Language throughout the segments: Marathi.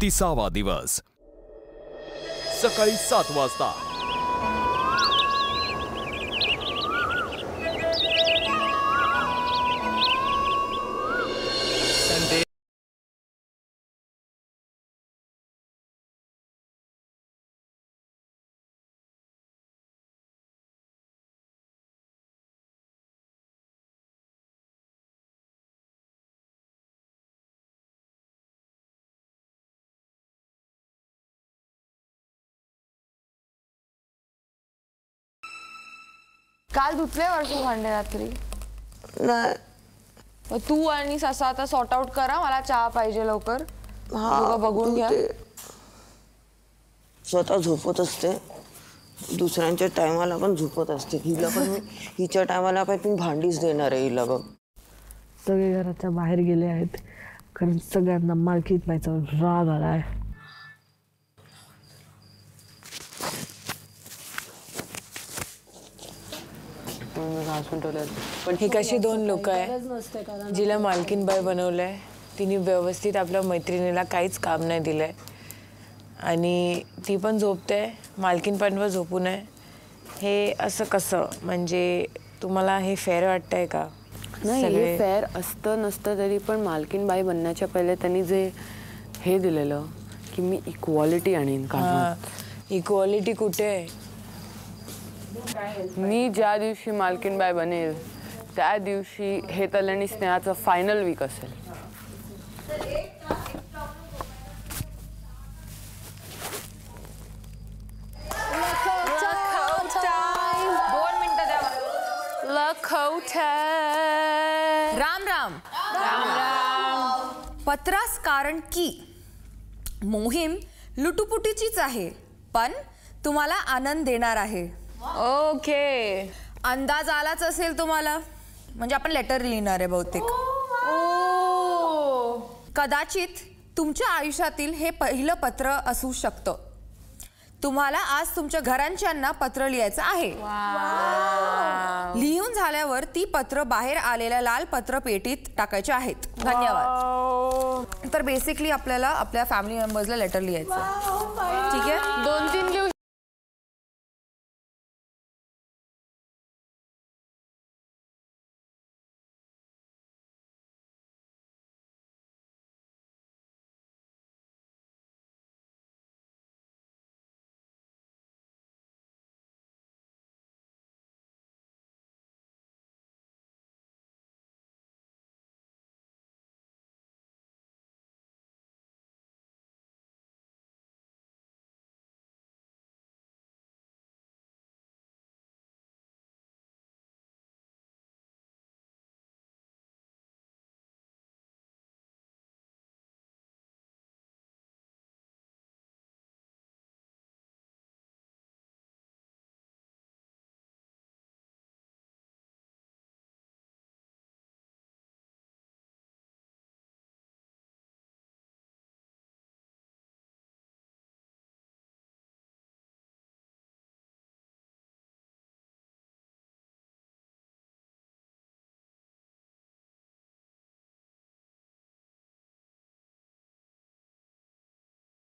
30वा दिवस सकाळी 7 वाजता काल धुतले वर्षी भांडे रात्री नाही तू आणि ससा आता सॉर्ट आउट करा मला चहा पाहिजे लवकर बघून घ्या स्वतः झोपत असते दुसऱ्यांच्या टायमाला पण झोपत असते हिला पण हिच्या टायमाला पण ती भांडीच देणार आहे हिला बघ सगळे घराच्या बाहेर गेले आहेत कारण सगळ्यांना मालकीत व्हायचा राग आलाय पण ही कशी दोन लोक आहे जिला मालकीनबाई बनवलंय तिने व्यवस्थित आपल्या मैत्रिणीला काहीच काम नाही दिलंय आणि ती पण झोपते मालकीन पण झोपू नये हे असं कसं म्हणजे तुम्हाला हे फेअर वाटतंय का? नाही हे फेअर असतं नसतं तरी पण मालकीनबाई बनण्याच्या पहिले त्यांनी जे हे दिलेलं की मी इक्वालिटी आणीन कामात इक्वालिटी कुठे आहे? मी ज्या दिवशी मालकीनबाई बनेल त्या दिवशी हे तल्यानी स्नेहाचं फायनल वीक असेल राम राम पत्रास कारण की मोहीम लुटुपुटीचीच आहे पण तुम्हाला आनंद देणार आहे. ओके अंदाज आलाच असेल तुम्हाला म्हणजे आपण लेटर लिहिणार आहे बहुतेक. कदाचित तुमच्या आयुष्यातील हे पहिलं पत्र असू शकतं. तुम्हाला आज तुमच्या घरांच्यांना पत्र लिहायचं आहे. लिहून झाल्यावर ती पत्र बाहेर आलेल्या लाल पत्र पेटीत टाकायचे आहेत. धन्यवाद. तर बेसिकली आपल्याला आपल्या फॅमिली मेंबर्सला लेटर लिहायचं. ठीक आहे 2-3 दिवस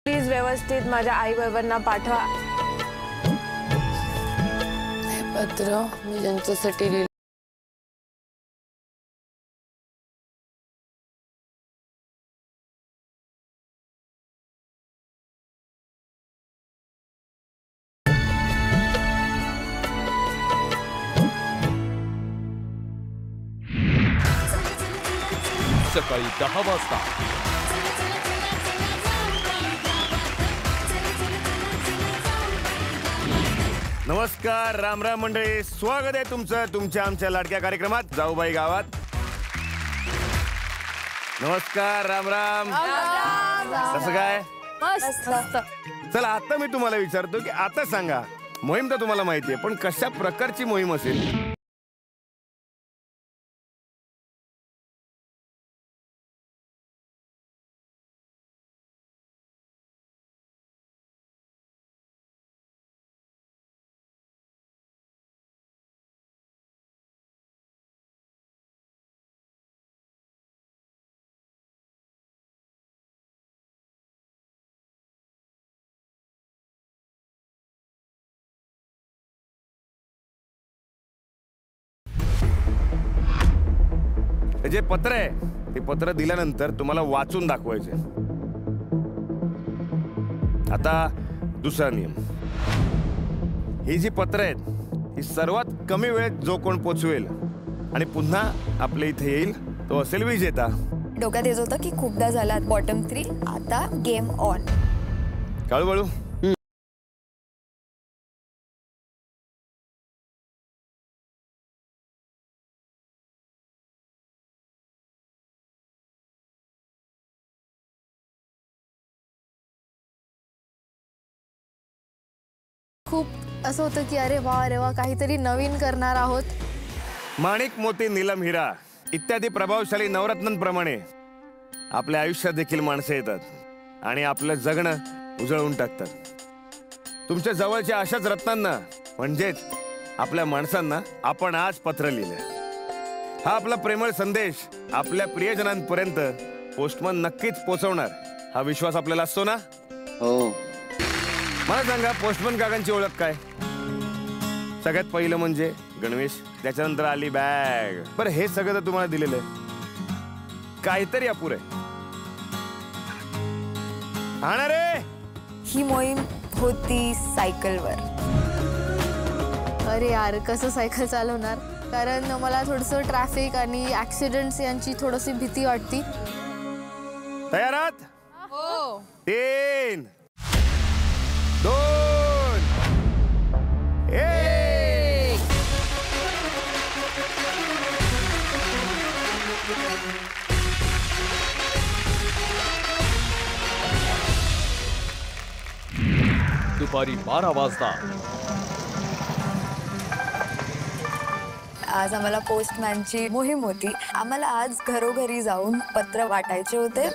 प्लीज व्यवस्थित माझ्या आई बाबांना पाठवा. पत्र मी ज्यांच्यासाठी लिहिलं सकाळी 10 वाजता नमस्कार राम राम मंडळी स्वागत आहे तुमचं तुमच्या आमच्या लाडक्या कार्यक्रमात जाऊबाई गावात. नमस्कार राम राम कसं काय चला आता मी तुम्हाला विचारतो की आता सांगा मोहीम तर तुम्हाला माहिती आहे पण कशा प्रकारची मोहीम असेल जे पत्र आहे ते पत्र दिल्यानंतर तुम्हाला वाचून दाखवायचे. आता दुसरा नियम, ही जी पत्र आहेत ही सर्वात कमी वेळेत जो कोण पोचवेल आणि पुन्हा आपल्या इथे येईल तो असेल विजेता. डोक्यात येत होतं की खूपदा झाला बॉटम 3, आता गेम ऑन. काळूबाळू खूप असं होतं की अरे वा काहीतरी नवीन करणार आहोत. माणिक मोती नीलम हिरा इत्यादी प्रभावशाली नवरत्नांप्रमाणे आपल्या आयुष्यात देखील माणसं येतात आणि आपलं जगणं उजळवून टाकतात. तुमच्या जवळच्या अशाच रत्नांना म्हणजेच आपल्या माणसांना आपण आज पत्र लिहिलं. हा आपला प्रेमळ संदेश आपल्या प्रियजनांपर्यंत पोस्टमन नक्कीच पोहोचवणार हा विश्वास आपल्याला असतो ना? हो. मला सांगा पोस्टमन काकांची ओळख काय? सगळ्यात पहिलं म्हणजे गणवेश, त्याच्यानंतर आली बॅग. बरं हे सगळं तर तुम्हाला दिलेलं आहे, काहीतरी अपुर आहे. आणा रे. ही मोहीम होती सायकलवर. अरे यार कसं सायकल चालवणार, कारण मला थोडंसं ट्रॅफिक आणि ऍक्सिडेंट्स यांची थोडीशी भीती वाटती. तयार आहात? हो. 3, 2, 1. दुपारी 12 वाजता. आज आम्हाला पोस्टमॅनची मोहीम होती. आम्हाला आज घरोघरी जाऊन पत्र वाटायचे होते.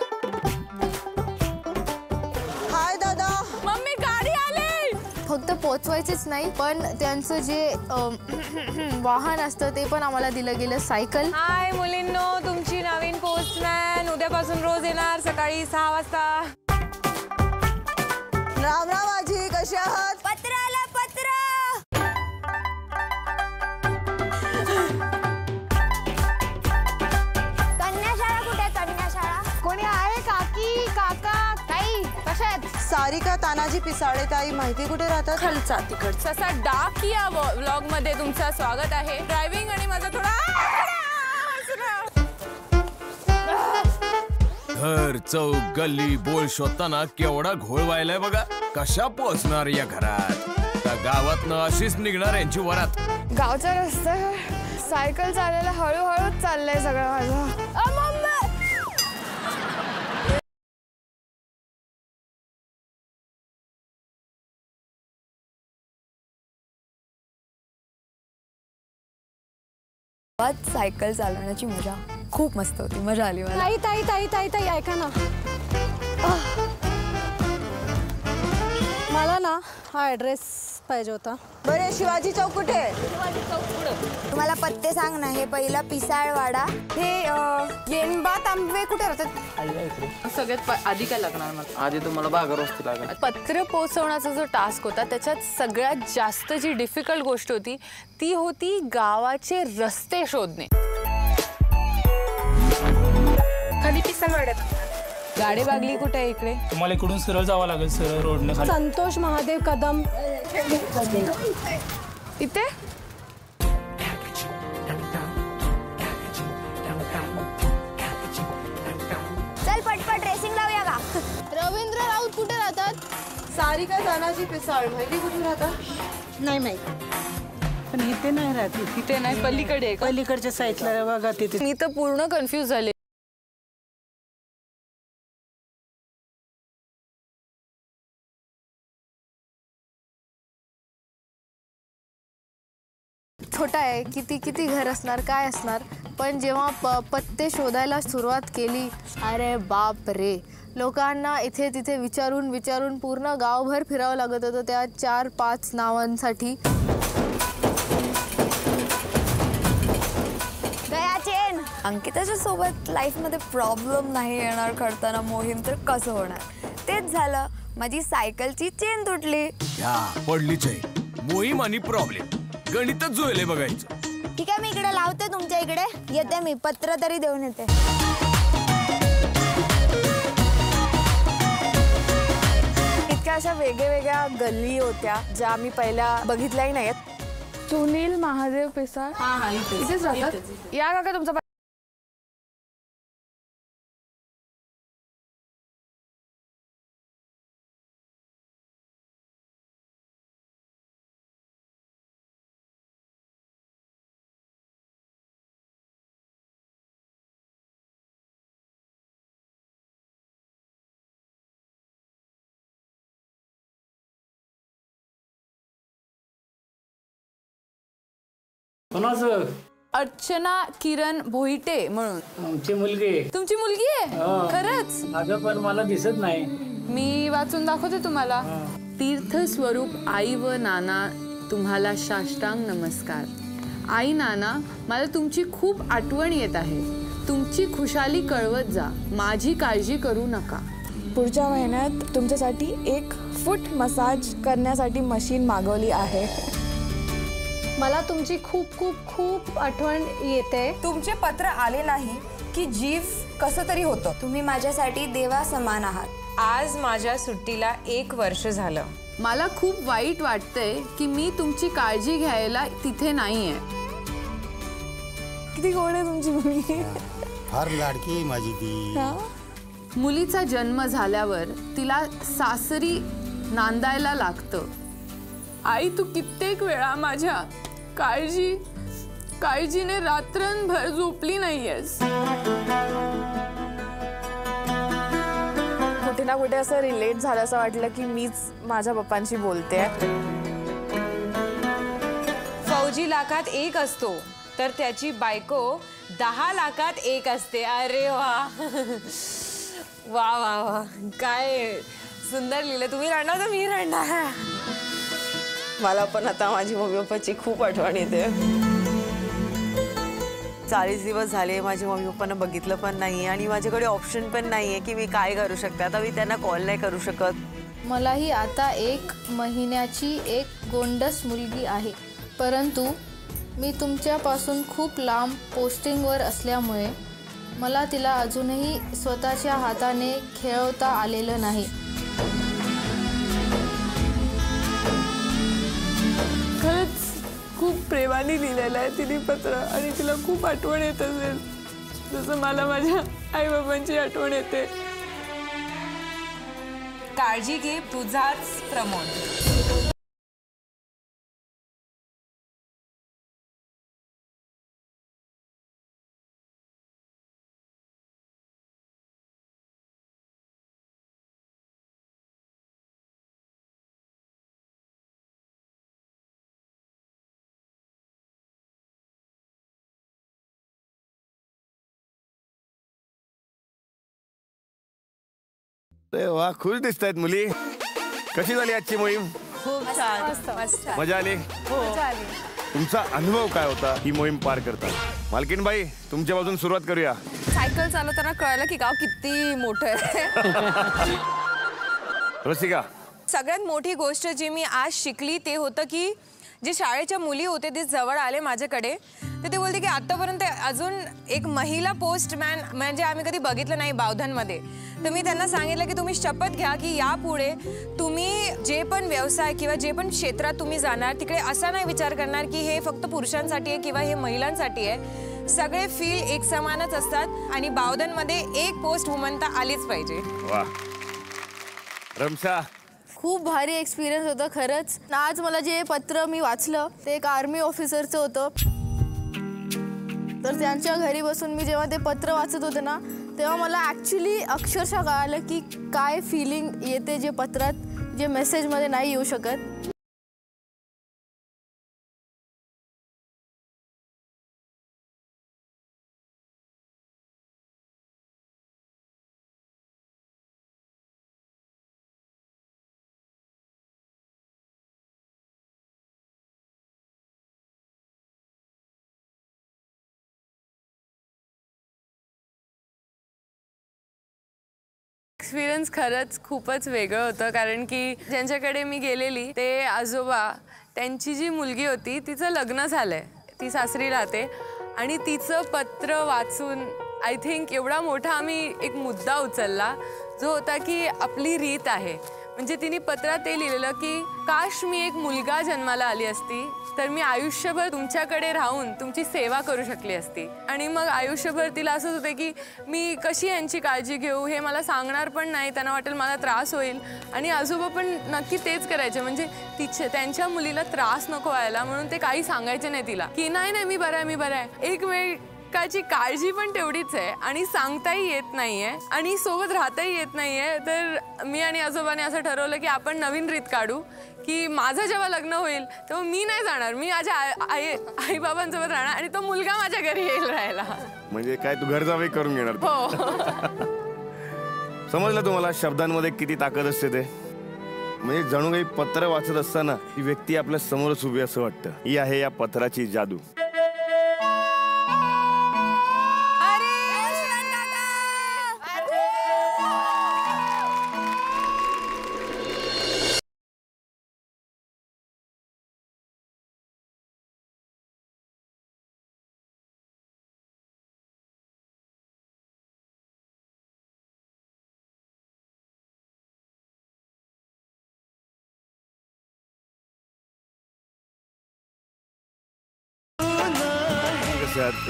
हाय दादा. मम्मी गाडी आली. फक्त पोचवायचेच नाही पण त्यांचं जे वाहन असतं ते पण आम्हाला दिलं गेलं, सायकल. हाय मुलींनो, तुमची नवीन पोस्टमॅन उद्यापासून रोज येणार सकाळी 6 वाजता. राम राम आजी, कशा आहात? पत्र आला, पत्र. कन्याशाळा कुठे? कन्याशाळा कोणी आहे? काकी, काका, ताई कशा आहेत? सारिका तानाजी पिसाळे ताई माहिती कुठे राहतात? खालचा तिकडचा असा डाक या व्लॉग मध्ये तुमचं स्वागत आहे. ड्रायव्हिंग आणि माझा थोडा घर चौक गल्ली बोल शोधताना केवढा घोळ व्हायलाय बघा. कशा पोहोचणार या घरात? त्या गावातनं अशीच निघणार यांची वरात. गावचा रस्ता सायकल चालायला हळूहळूच चाललंय सगळं माझं. सायकल चालवण्याची मजा खूप मस्त होती. मजा आली मला. ताई ताई ताई ताई ताई ऐका ना, मला ना हा ऍड्रेस पाहिजे होता. बरे शिवाजी चौक कुठे? तुम्हाला पत्ते सांग ना. हे पहिला पिसाळवाडा, हे येंबा तांबवे कुठे राहतात? सगळ्यात आधी काय लागणार मला? आधी तुम्हाला बागर वस्ती लागेल. पत्र पोहोचवण्याचा जो टास्क होता त्याच्यात सगळ्यात जास्त जी डिफिकल्ट गोष्ट होती ती होती गावाचे रस्ते शोधणे. खाली पिसाळवाड्यात गाडी बागली कुठे आहे इकडे? तुम्हाला इकडून सरळ जावं लागेल, सरळ रोडने खाली. संतोष महादेव कदम इथे. चल पटपट रेसिंग लावूया का? रवींद्र राऊत कुठे राहतात? सारिका तानाजी पिसाळ माहिती कुठे राहतात? नाही माहिती, पण इथे नाही राहत. तिथे नाही, पलीकडे आहे का? पलीकडच्या साईडला बघा तिथे. मी तर पूर्ण कन्फ्यूज झाले. छोटा आहे, किती किती घर असणार, काय असणार. पण जेव्हा पत्ते शोधायला सुरुवात केली, अरे बाप रे, लोकांना इथे तिथे विचारून विचारून पूर्ण गावभर फिरावं लागत होतं त्या 4-5 नावांसाठी. अंकिताच्या सोबत लाईफमध्ये प्रॉब्लेम नाही येणार करताना मोहीम, तर कसं होणार? तेच झालं. माझी सायकलची चेन तुटली. ह्या पडलीच आहे मोहीम आणि प्रॉब्लेम. गणितच जुळले बघायचं. ठीक आहे, मी इकडे लावते तुमच्या इकडे. येते मी, पत्र तरी देऊन येते. इतक्या अशा वेगळ्या गल्ली होत्या ज्या आम्ही पहिल्या बघितल्याही नाहीत. सुनील महादेव पेसाळ इथेच राहतात. या काका तुमचा कोणाचं? अर्चना किरण भोईटे म्हणून. आमची मुलगी. तुमची मुलगी आहे? खरंच? अगं पण मला दिसत नाही. मी वाचून दाखवते तुम्हाला. तीर्थ स्वरूप आई व नाना तुम्हाला साष्टांग नमस्कार. आई नाना, मला तुमची खूप आठवण येत आहे. तुमची खुशाली कळवत जा. माझी काळजी करू नका. पुढच्या महिन्यात तुमच्यासाठी एक फूट मसाज करण्यासाठी मशीन मागवली आहे. मला तुमची खूप खूप खूप आठवण येते. तुमचे पत्र आले नाही की जीव कसं तरी होतं. तुम्ही माझ्यासाठी देवा समान आहात. आज माझ्या सुट्टीला 1 वर्ष झालं. मला खूप वाईट वाटतंय की मी तुमची काळजी घ्यायला तिथे नाहीये. किती गोड आहे तुमची मुलगी. फार लाडकी माझी ती. मुलीचा जन्म झाल्यावर तिला सासरी नांदायला लागतं. आई, तू कित्येक वेळा माझ्या काळजीने रात्रभर झोपली नाहीयेस. कुठे ना कुठे असं रिलेट झालं, असं वाटलं की मीच माझ्या पप्पांशी बोलते. फौजी लाखात 1 असतो तर त्याची बायको 10 लाखात 1 असते. अरे वा वा वा वा, काय सुंदर लिहिलं. तुम्ही रडणार तर मी रडणार. मला पण आता माझी मम्मी पप्पाची खूप आठवण येते. 40 दिवस झाले माझ्या मम्मी पप्पांना बघितलं पण नाही आणि माझ्याकडे ऑप्शन पण नाही आहे की मी काय करू शकते. आता मी त्यांना कॉल नाही करू शकत. मलाही आता 1 महिन्याची एक गोंडस मुलगी आहे, परंतु मी तुमच्यापासून खूप लांब पोस्टिंगवर असल्यामुळे मला तिला अजूनही स्वतःच्या हाताने खेळवता आलेलं नाही. खरंच खूप प्रेमाने लिहिलेलं आहे तिने पत्र आणि तिला खूप आठवण येत असेल, जसं मला माझ्या आई बाबांची आठवण येते. काळजी घे, तुझाच प्रमोद. वा, खुश दिसतायत मुली. कशी झाली आजची मोहीम? खूप छान. मजा आली? तुमचा अनुभव काय होता ही मोहीम पार करता? मालकीनबाई, तुमच्यापासून सुरुवात करूया. सायकल चालवताना कळलं की गाव किती मोठं आहे. रसिका, सगळ्यात मोठी गोष्ट जी मी आज शिकली ते होतं की जे शाळेच्या मुली होते ते जवळ आले माझ्याकडे, तर ते बोलते की आतापर्यंत अजून एक महिला पोस्टमॅन म्हणजे आम्ही कधी बघितलं नाही बावधनमध्ये. तर मी त्यांना सांगितलं की तुम्ही शपथ घ्या की यापुढे तुम्ही जे पण व्यवसाय किंवा जे पण क्षेत्रात तुम्ही जाणार तिकडे असा नाही विचार करणार की हे फक्त पुरुषांसाठी आहे किंवा हे महिलांसाठी आहे. सगळे फील्ड एक समानच असतात आणि बावधनमध्ये एक पोस्ट वुमन तर आलीच पाहिजे. वा. रमशा, खूप भारी एक्सपिरियन्स होतं खरंच. आज मला जे पत्र मी वाचलं ते एक आर्मी ऑफिसरचं होतं. तर त्यांच्या घरी बसून मी जेव्हा ते पत्र वाचत होते ना, तेव्हा मला ॲक्च्युली अक्षरशः कळालं की काय फिलिंग येते जे पत्रात, जे मेसेजमध्ये नाही येऊ शकत. एक्सपिरियन्स खरंच खूपच वेगळं होतं, कारण की ज्यांच्याकडे मी गेलेली ते आजोबा, त्यांची जी मुलगी होती तिचं लग्न झालंय, ती सासरी राहते आणि तिचं पत्र वाचून आय थिंक एवढा मोठा आम्ही एक मुद्दा उचलला जो होता की आपली रीत आहे. म्हणजे तिने पत्रात ते लिहिलेलं की काश मी एक मुलगा जन्माला आली असती तर मी आयुष्यभर तुमच्याकडे राहून तुमची सेवा करू शकली असती. आणि मग आयुष्यभर तिला असंच होतं की मी कशी यांची काळजी घेऊ हे मला सांगणार पण नाही, त्यांना वाटेल मला त्रास होईल. आणि आजोबा पण नक्की तेच करायचे, म्हणजे त्यांच्या मुलीला त्रास नको व्हायला म्हणून ते काही सांगायचे नाही तिला की नाही नाही मी बरं आहे मी बरं आहे. एकमेकाची काळजी पण तेवढीच आहे आणि सांगताही येत नाहीये आणि सोबत राहताही येत नाहीये. तर मी आणि आजोबाने असं ठरवलं की आपण नवीन रीत काढू की माझं जेव्हा लग्न होईल तेव्हा मी नाही जाणार, मी माझ्या आई बाबांसोबत राहणार आणि तो मुलगा माझ्या घरी येईल राहायला. म्हणजे काय तू घर जावई करून घेणार? हो. समजलं तुम्हाला शब्दांमध्ये किती ताकद असते ते? म्हणजे जणू काही पत्र वाचत असताना ही व्यक्ती आपल्या समोरच उभी असं वाटतं. ही आहे या पत्राची जादू.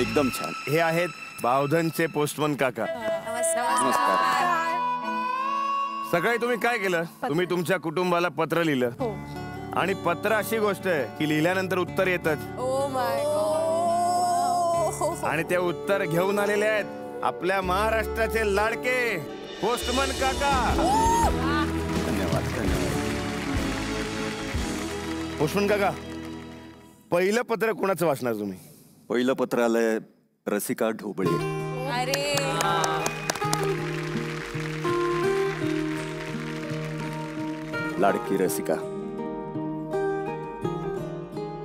एकदम छान. हे आहेत बावधनचे पोस्टमन काका. नमस्कार. सकाळी तुम्ही काय केलं? तुम्ही तुमच्या कुटुंबाला पत्र लिहिलं आणि पत्र अशी गोष्ट आहे की लिहिल्यानंतर उत्तर येतच. आणि ते उत्तर घेऊन आलेले आहेत आपल्या महाराष्ट्राचे लाडके पोस्टमन काका. धन्यवाद. पोस्टमन काका, पहिलं पत्र कोणाचं वाचणार तुम्ही? पहिलं पत्र आलंय रसिका ढोबळे. अरे लाडकी रसिका,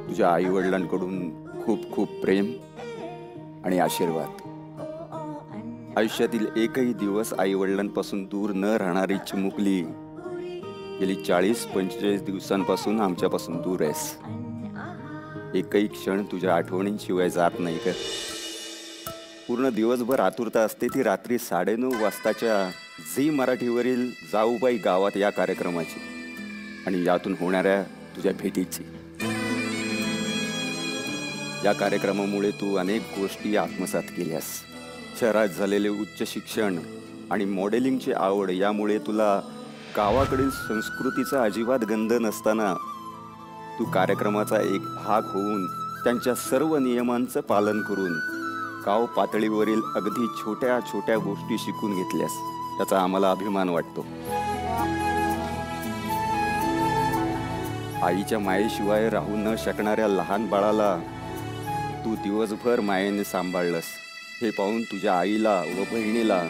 तुझ्या आई वडिलांकडून खूप खूप प्रेम आणि आशीर्वाद. आयुष्यातील एकही दिवस आई वडिलांपासून दूर न राहणारी चिमुकली गेली 40-45 दिवसांपासून आमच्यापासून दूर आहेस. एकही क्षण तुझ्या आठवणींशिवाय जात नाही का? पूर्ण दिवसभर आतुरता असते ती रात्री 9:30 वाजताच्या झी मराठीवरील जाऊबाई गावात या कार्यक्रमाची आणि यातून होणाऱ्या तुझ्या भेटीची. या कार्यक्रमामुळे तू अनेक गोष्टी आत्मसात केल्यास. शहरात झालेले उच्च शिक्षण आणि मॉडेलिंगची आवड यामुळे तुला गावाकडील संस्कृतीचा अजिबात गंध नसताना तू कार्यक्रमाचा एक भाग होऊन त्यांच्या सर्व नियमांचं पालन करून गाव पातळीवरील अगदी छोट्या छोट्या गोष्टी शिकून घेतल्यास. त्याचा आम्हाला अभिमान वाटतो. आईच्या मायेशिवाय राहू न शकणाऱ्या लहान बाळाला तू दिवसभर मायेने सांभाळलंस. हे पाहून तुझ्या आईला व बहिणीला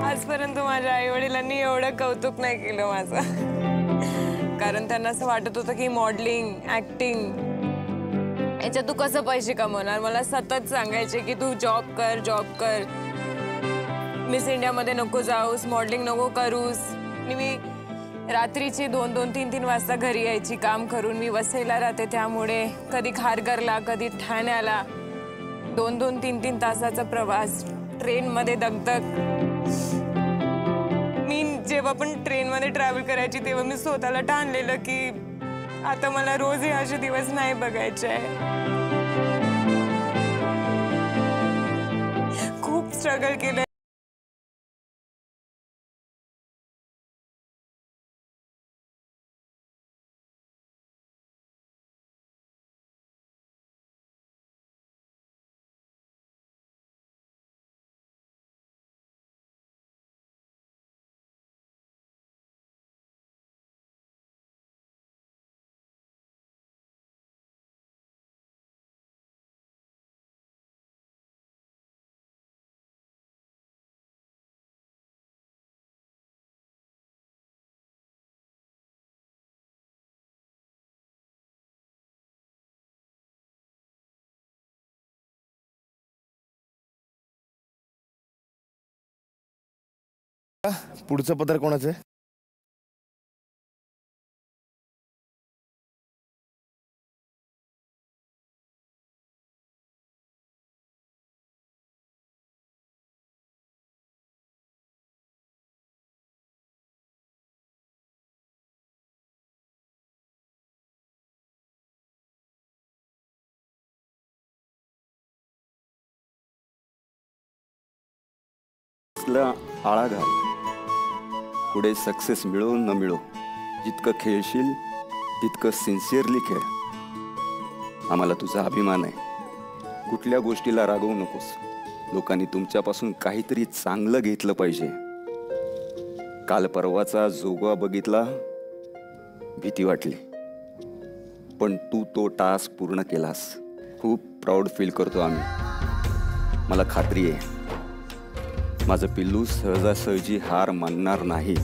आजपर्यंत माझ्या आई वडिलांनी एवढं कौतुक नाही केलं माझं. कारण त्यांना असं वाटत होतं की मॉडेलिंग, ऍक्टिंग याच्यात तू कसं पैसे कमवणार. मला सतत सांगायचे की तू जॉब कर, मिस इंडियामध्ये नको जाऊस, मॉडेलिंग नको करूस. आणि मी रात्रीची 2-2, 3-3 वाजता घरी यायची काम करून. मी वसईला राहते त्यामुळे कधी खारघरला कधी ठाण्याला 2-2, 3-3 तासाचा प्रवास, ट्रेनमध्ये दगदग. मी जेव्हा पण ट्रेनमध्ये ट्रॅव्हल करायची तेव्हा मी स्वतःला ठाणलेलं की आता मला रोज हे असे दिवस नाही बघायचे आहे. स्ट्रगल केलंय. पुढचं पत्र कोणाचं आहे? आळा घाल. पुढे सक्सेस मिळो न मिळो, जितकं खेळशील तितकं सिन्सिअरली खेळ. आम्हाला तुझा अभिमान आहे. कुठल्या गोष्टीला रागवू नकोस. लोकांनी तुमच्यापासून काहीतरी चांगलं घेतलं पाहिजे. काल परवाचा जोगा बघितला, भीती वाटली, पण तू तो टास्क पूर्ण केलास. खूप प्राऊड फील करतो आम्ही. मला खात्री आहे माझं पिल्लू सहजासहजी हार मानणार नाही.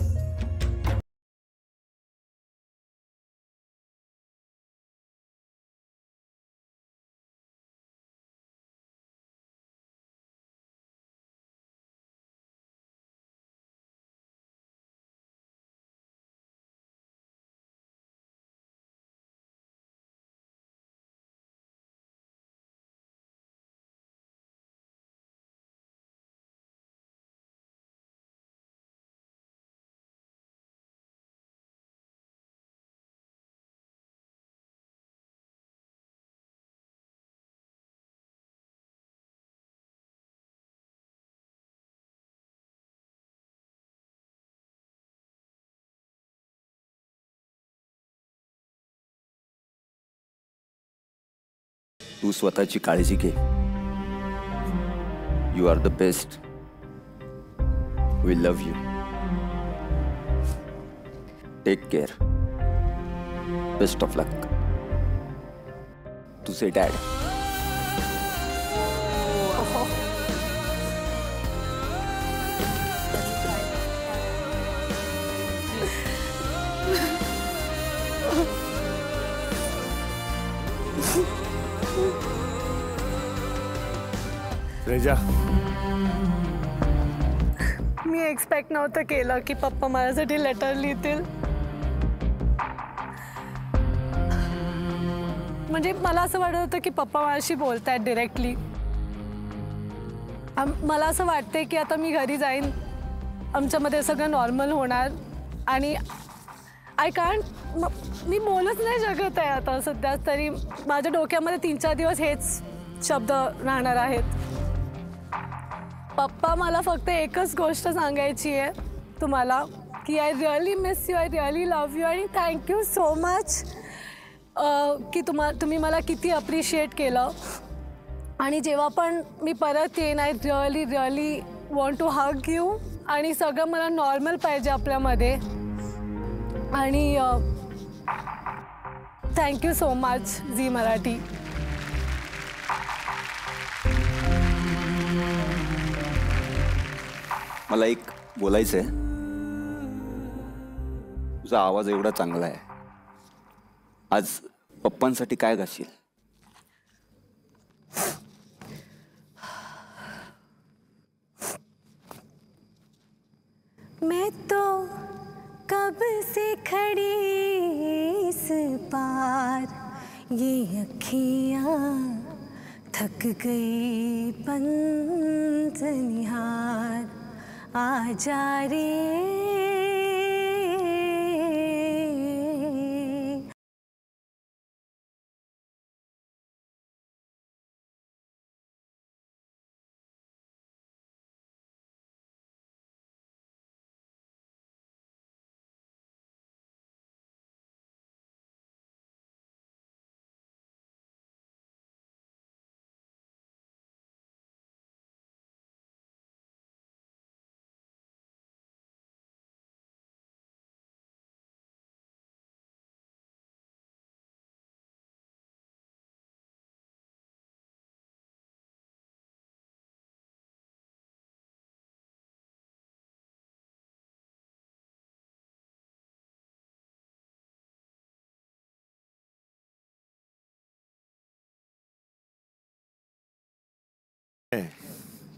तू स्वतःची काळजी घे. You are the best. We love you. Take care. Best of luck. तुझे डॅड. रेजा, मी एक्सपेक्ट नव्हतं केलं की पप्पा माझ्यासाठी लेटर लिहितील. म्हणजे मला असं वाटत होतं की पप्पा माझ्याशी बोलतायत डिरेक्टली. मला असं वाटतंय की आता मी घरी जाईन, आमच्यामध्ये सगळं नॉर्मल होणार आणि आय कांट, मी बोलच नाही शकत आहे आता सध्या तरी. माझ्या डोक्यामध्ये 3-4 दिवस हेच शब्द राहणार आहेत. पप्पा, मला फक्त एकच गोष्ट सांगायची आहे तुम्हाला की I really miss you, I really love you आणि थँक्यू सो मच की तुम्ही मला किती अप्रिशिएट केलं. आणि जेव्हा पण मी परत येईन, I really really want to hug you आणि सगळं मला नॉर्मल पाहिजे आपल्यामध्ये. आणि thank you so much Zee Marathi. मला एक बोलायचं आहे. तुझा आवाज एवढा चांगला आहे. आज पप्पांसाठी काय गाशील? मैं तो कब से खड़ी इस पार, ये अखियाँ थक गई पंत निहार. आजा रे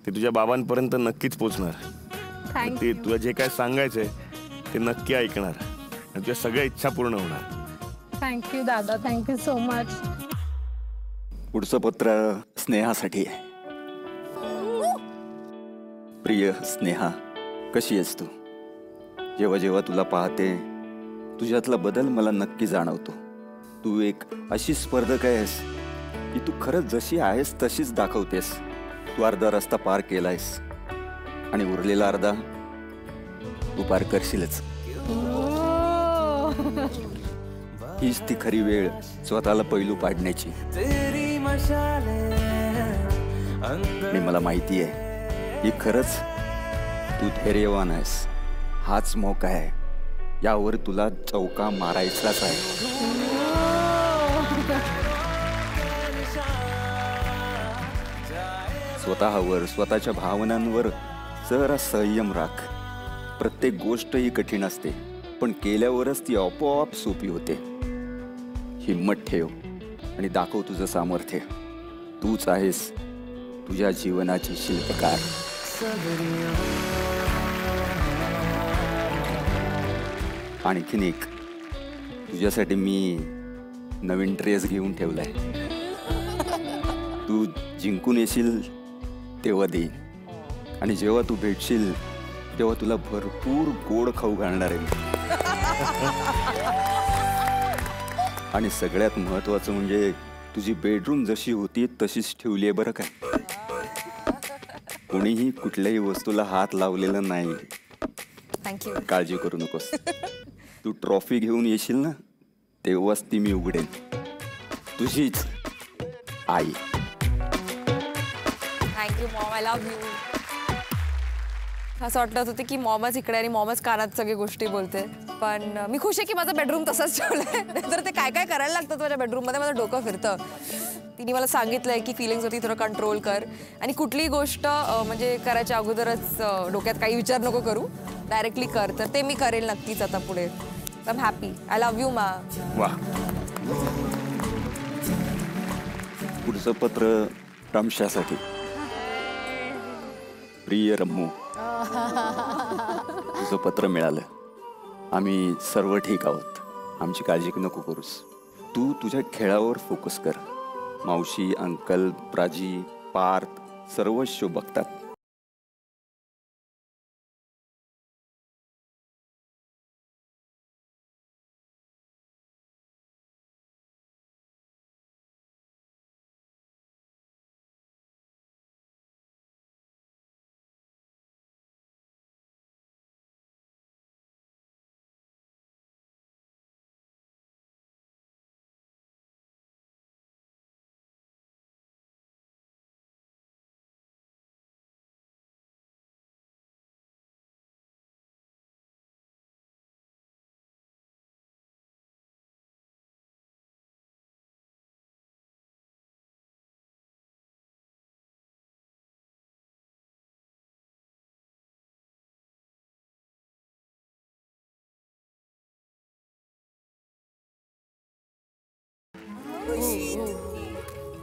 ते तुझ्या बाबांपर्यंत नक्कीच पोचणार. Thank ते तुला जे काय सांगायचंय ते नक्की ऐकणार आणि तुझ्या सगळ्या इच्छा पूर्ण होणार. थँक्यू दादा, थँक्यू सो मच. पुढचं पत्र स्नेहासाठी आहे. प्रिय स्नेहा, कशी आहेस तू? जेव्हा जेव्हा तुला पाहते तुझ्यातला बदल मला नक्की जाणवतो. तू एक अशी स्पर्धक आहेस की तू खरंच जशी आहेस तशीच दाखवतेस. तू अर्धा रस्ता पार केलायस आणि उरलेला अर्धा तू पार करशीलच. हीच ती खरी वेळ स्वतःला पैलू पाडण्याची. आणि मला माहिती आहे की खरंच तू धैर्यवान आहेस. हाच मौका आहे, यावर तुला चौका मारायचाच आहे. स्वतःवर, स्वतःच्या भावनांवर जरा संयम राख. प्रत्येक गोष्ट ही कठीण असते, पण केल्यावरच ती आपोआप सोपी होते. हिम्मत ठेव आणि दाखव तुझं सामर्थ्य. तूच आहेस तुझ्या जीवनाची शिल्पकार. आणखीन एक, तुझ्यासाठी मी नवीन ड्रेस घेऊन ठेवलाय. तू जिंकून येशील तेव्हा देईन, आणि जेव्हा तू भेटशील तेव्हा तुला भरपूर गोड खाऊ घालणार आहे. आणि सगळ्यात महत्वाचं म्हणजे तुझी बेडरूम जशी होती तशीच ठेवली आहे बरं काय. कोणीही कुठल्याही वस्तूला हात लावलेला नाही. थँक्यू. काळजी करू नकोस. तू ट्रॉफी घेऊन येशील ना तेव्हाच ती मी उघडेन. तुझीच आई. Thank you mom, I love you. असं वाटत होतं की मॉमच इकडे आणि मॉमच कानात सगळी गोष्टी बोलते, पण मी खुश आहे की माझा बेडरूम तसाच ठेवलाय. तर ते काय काय करायला लागतं माझ्या बेडरूममध्ये, माझं डोकं फिरतं. तिने मला सांगितलंय की फिलिंग्सवरती थोडं कंट्रोल कर आणि कुठलीही गोष्ट म्हणजे करायच्या अगोदरच डोक्यात काही विचार नको करू, डायरेक्टली कर. तर ते मी करेल नक्कीच आता पुढे. I am happy. I love you मा. वाह. पुढचं पत्र रमशासाठी. प्रिय रम्मू, तुझं पत्र मिळालं. आम्ही सर्व ठीक आहोत. आमची काळजी नको करूस. तू तुझ्या खेळावर फोकस कर. मावशी, अंकल, प्राजी, पार्थ सर्व शो बघतात.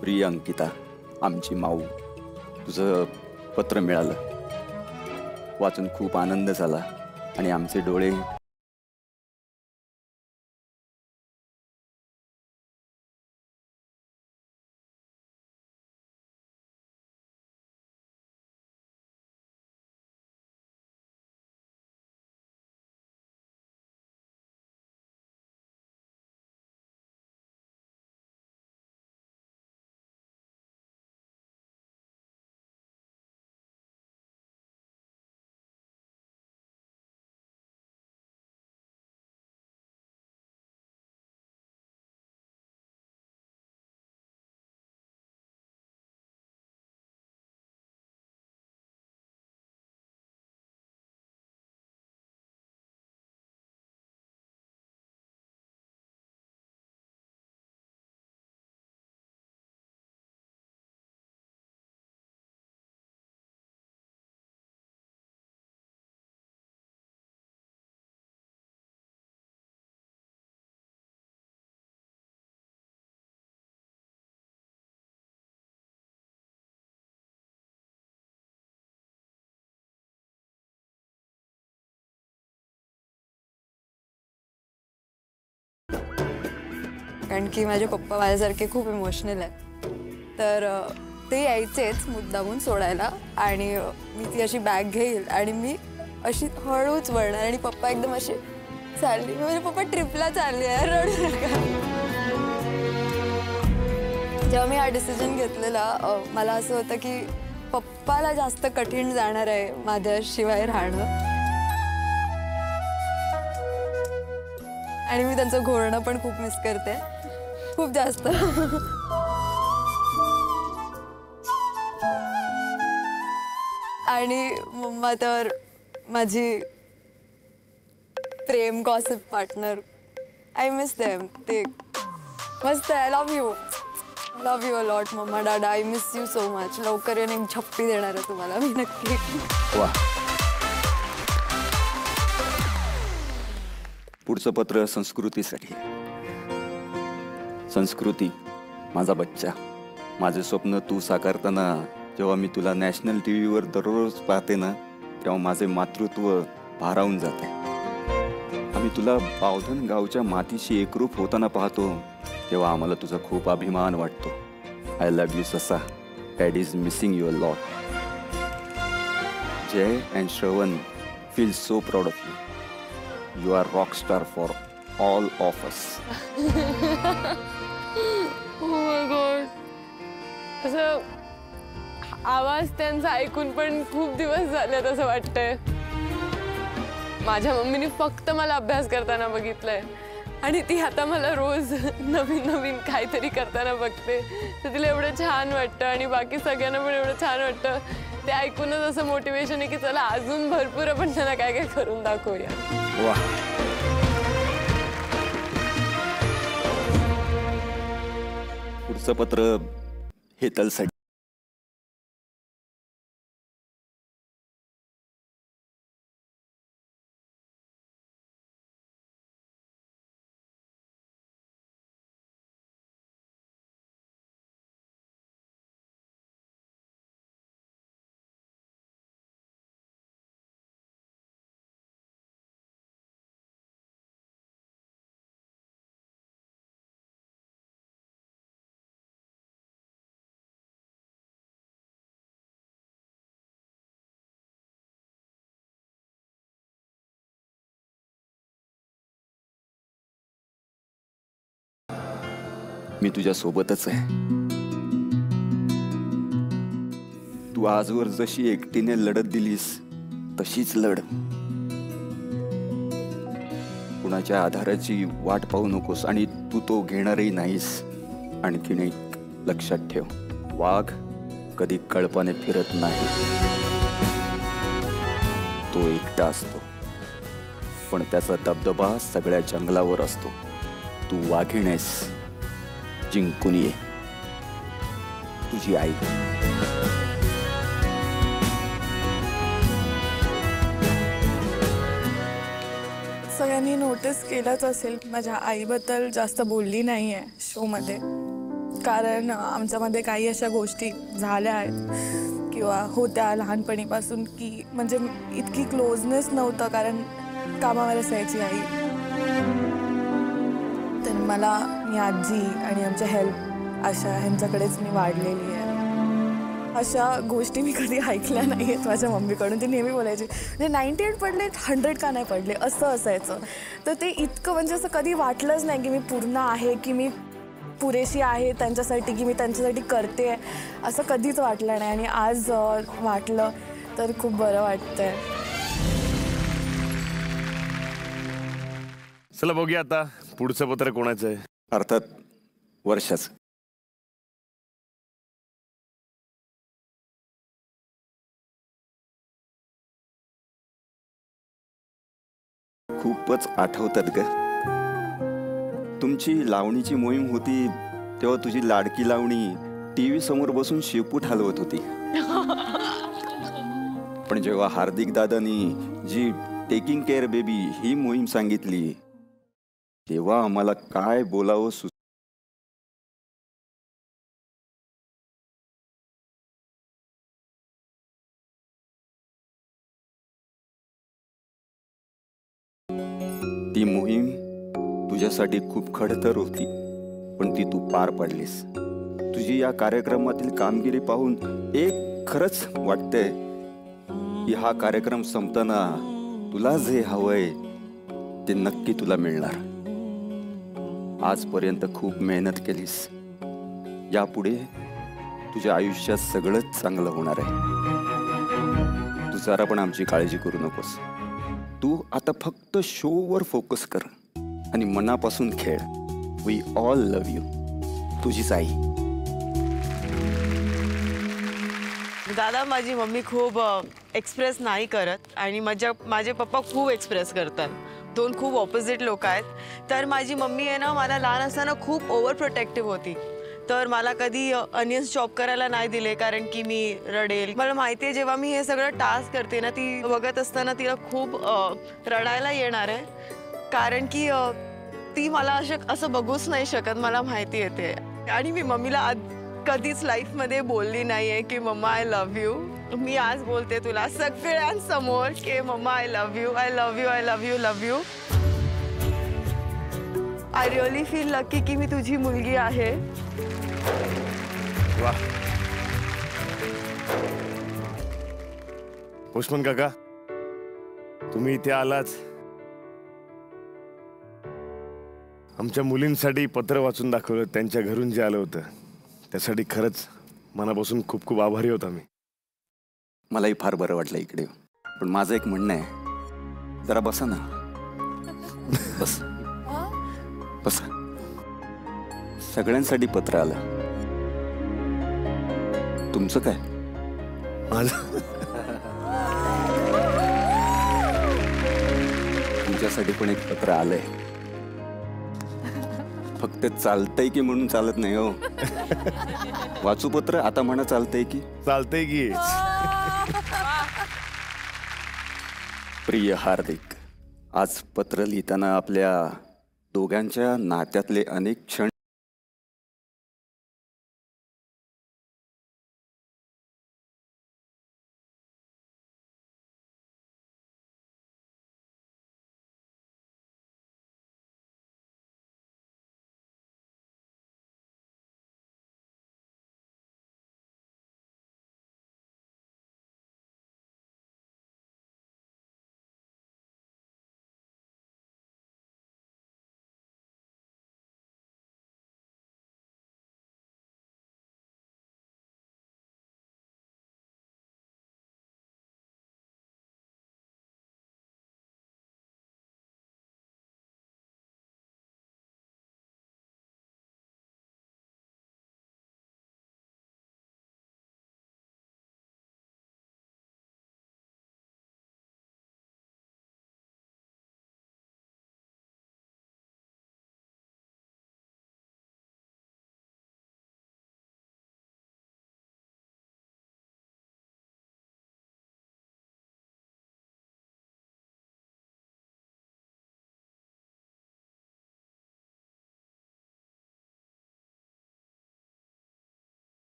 प्रिय अंकिता, आमची माऊ, तुझं पत्र मिळालं. वाचून खूप आनंद झाला आणि आमचे डोळे कारण की माझे पप्पा माझ्यासारखे खूप इमोशनल आहेत. तर ते यायचेच मुद्दामून सोडायला आणि मी ती अशी बॅग घेईल आणि मी अशी हळूच वळणार आणि पप्पा एकदम असे चालली, म्हणजे पप्पा ट्रिपला चालली आहे, रडू नका. जेव्हा मी हा डिसिजन घेतलेला मला असं होतं की पप्पाला जास्त कठीण जाणार आहे माझ्याशिवाय राहणं आणि मी त्यांचं घोळणं पण खूप मिस करते, खूप जास्त. आणि मम्मा तर माझी प्रेम gossip partner, I miss them. ते मस्त आहे. Love you a lot mamma डाडा. I miss you so much. लवकर येऊन एक झप्पी देणार आहे तुम्हाला मी नक्की. वा. पुढचं पत्र संस्कृतीसाठी. संस्कृती, माझा बच्चा, माझे स्वप्न तू साकारताना जेव्हा मी तुला नॅशनल TV वर दररोज पाहते ना, तेव्हा माझे मातृत्व भारावून जाते. आम्ही तुला बावधन गावच्या मातीशी एकरूप होताना पाहतो तेव्हा आम्हाला तुझा खूप अभिमान वाटतो. आय लव्ह यू ससा. Dad is missing you a lot. Jay and Shravan feel so proud of you. You are rock star for all of us. असं आवाज त्यांचा ऐकून पण खूप दिवस झालेत असं वाटतंय. माझ्या मम्मीने फक्त मला अभ्यास करताना बघितलंय आणि ती आता मला रोज नवीन नवीन काहीतरी करताना बघते. तर तिला एवढं छान वाटतं आणि बाकी सगळ्यांना पण एवढं छान वाटतं. ते ऐकूनच असं मोटिवेशन आहे की चला अजून भरपूर आपण त्यांना काय काय करून दाखवूया. वा. पुढचं पत्र हेतलसाठी. मी तुझ्या सोबतच आहे. तू आजवर जशी एकटीने लढत दिलीस तशीच लढ. कुणाच्या आधाराची वाट पाहू नकोस आणि तू तो घेणारही नाहीस. आणखीन एक लक्षात ठेव, वाघ कधी कळपाने फिरत नाही. तो एकटा असतो पण त्याचा दबदबा सगळ्या जंगलावर असतो. तू वाघिणेस, जिंकून ये. तुझी आई. सगळ्यांनी नोटीस केलंच असेल माझ्या आईबद्दल जास्त बोलली नाही आहे शोमध्ये, कारण आमच्यामध्ये काही अशा गोष्टी झाल्या आहेत किंवा होत्या लहानपणीपासून की म्हणजे इतकी क्लोजनेस नव्हतं कारण कामावर असायची आई. तर मला मी आजी आणि आमच्या हेल्प अशा ह्यांच्याकडेच मी वाढलेली आहे. अशा गोष्टी मी कधी ऐकल्या नाही आहेत माझ्या मम्मीकडून. ती नेहमी बोलायची म्हणजे 98 पडले 100 का नाही पडले असं असायचं. तर ते इतकं म्हणजे असं कधी वाटलंच नाही की मी पूर्ण आहे, की मी पुरेशी आहे त्यांच्यासाठी, की मी त्यांच्यासाठी करते, असं कधीच वाटलं नाही. आणि आज वाटलं तर खूप बरं वाटतंय. चला बघूया आता पुढचं पत्र कोणाचं आहे. अर्थात वर्षाचं. खूपच आठवतात ग. तुमची लावणीची मोहीम होती तेव्हा तुझी लाडकी लावणी TV समोर बसून शेपूट हलवत होती. पण जेव्हा हार्दिक दादानी जी टेकिंग केअर बेबी ही मोहीम सांगितली तेव्हा आम्हाला काय बोलावं ती मोहीम तुझ्यासाठी खूप खडतर होती. पण ती तू पार पाडलीस. तुझी या कार्यक्रमातील कामगिरी पाहून एक खरंच वाटतंय की हा कार्यक्रम संपताना तुला जे हवंय ते नक्की तुला मिळणार. आजपर्यंत खूप मेहनत केलीस. यापुढे तुझ्या आयुष्यात सगळंच चांगलं होणार आहे. तू जरा पण आमची काळजी करू नकोस. तू आता फक्त शोवर फोकस कर आणि मनापासून खेळ. We all love you. तुझीच आई. दादा, माझी मम्मी खूप एक्सप्रेस नाही करत आणि माझे पप्पा खूप एक्सप्रेस करतात. दोन खूप ऑपोजिट लोक आहेत. तर माझी मम्मी आहे ना, मला लहान असताना खूप ओव्हर प्रोटेक्टिव्ह होती. तर मला कधी अनियन्स जॉब करायला नाही दिले, कारण की मी रडेल. मला माहिती आहे जेव्हा मी हे सगळं टास्क करते ना, ती बघत असताना तिला खूप रडायला येणार आहे, कारण की ती मला असं बघूच नाही शकत. मला माहिती आहे ते. आणि मी मम्मीला कधीच लाईफमध्ये बोलली नाही आहे की मम्मा आय लव्ह यू. मी आज बोलते तुला सगळ्यांसमोर की mumma I love you, I love you, I love you, love you. I really feel lucky की मी तुझी मुलगी आहे. वाह. पुष्पन काका, तुम्ही इथे आलाच. आमच्या मुलींसाठी पत्र वाचून दाखवलं, त्यांच्या घरून जे आलं होतं त्यासाठी खरंच मनापासून खूप खूप आभारी होता मी. मलाही फार बरं वाटलं इकडे. पण माझं एक म्हणणं आहे, जरा बसा ना. बस बसा. सगळ्यांसाठी पत्र आलं. तुमचं काय? तुमच्यासाठी पण एक पत्र आलंय. फक्त चालतंय की म्हणून चालत नाही हो. वाचू पत्र? आता म्हणा चालतंय की. चालतंय की. प्रिय हार्दिक, आज पत्र लिहिताना आपल्या दोघांच्या नात्यातले अनेक क्षण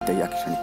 या क्षणी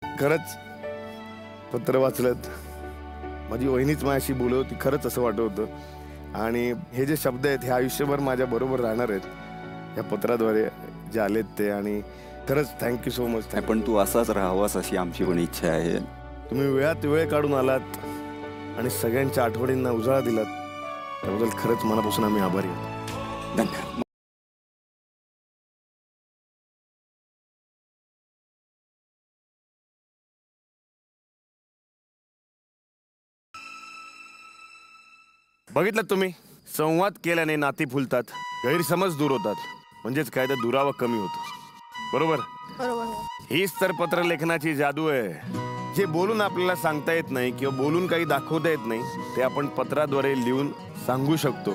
खरंच पत्र वाचलं, माझी वहिनीच माझ्याशी बोलत होती, खरंच असं वाटत होतं. आणि हे जे शब्द आहेत हे आयुष्यभर माझ्या बरोबर राहणार आहेत या पत्राद्वारे जे आलेत ते. आणि खरंच थँक्यू सो मच. पण तू असाच राहावास अशी आमची पण इच्छा आहे. तुम्ही वेळात वेळ काढून आलात आणि सगळ्यांच्या आठवणींना उजाळा दिलात, त्याबद्दल खरंच मनापासून आम्ही आभारी आहोत. धन्यवाद. बघितलं तुम्ही, संवाद केल्याने नाती फुलतात, गैरसमज दूर होतात, म्हणजेच काय तर दुरावा कमी होतो. बरोबर? हीच तर पत्रलेखनाची जादू आहे. जे बोलून आपल्याला सांगता येत नाही किंवा बोलून काही दाखवता येत नाही ते आपण पत्राद्वारे लिहून सांगू शकतो.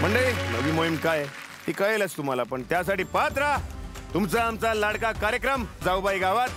म्हणजे नवी मोहीम काय ती कळेलच तुम्हाला, पण त्यासाठी पाहत राहा तुमचा आमचा लाडका कार्यक्रम जाऊबाई गावात.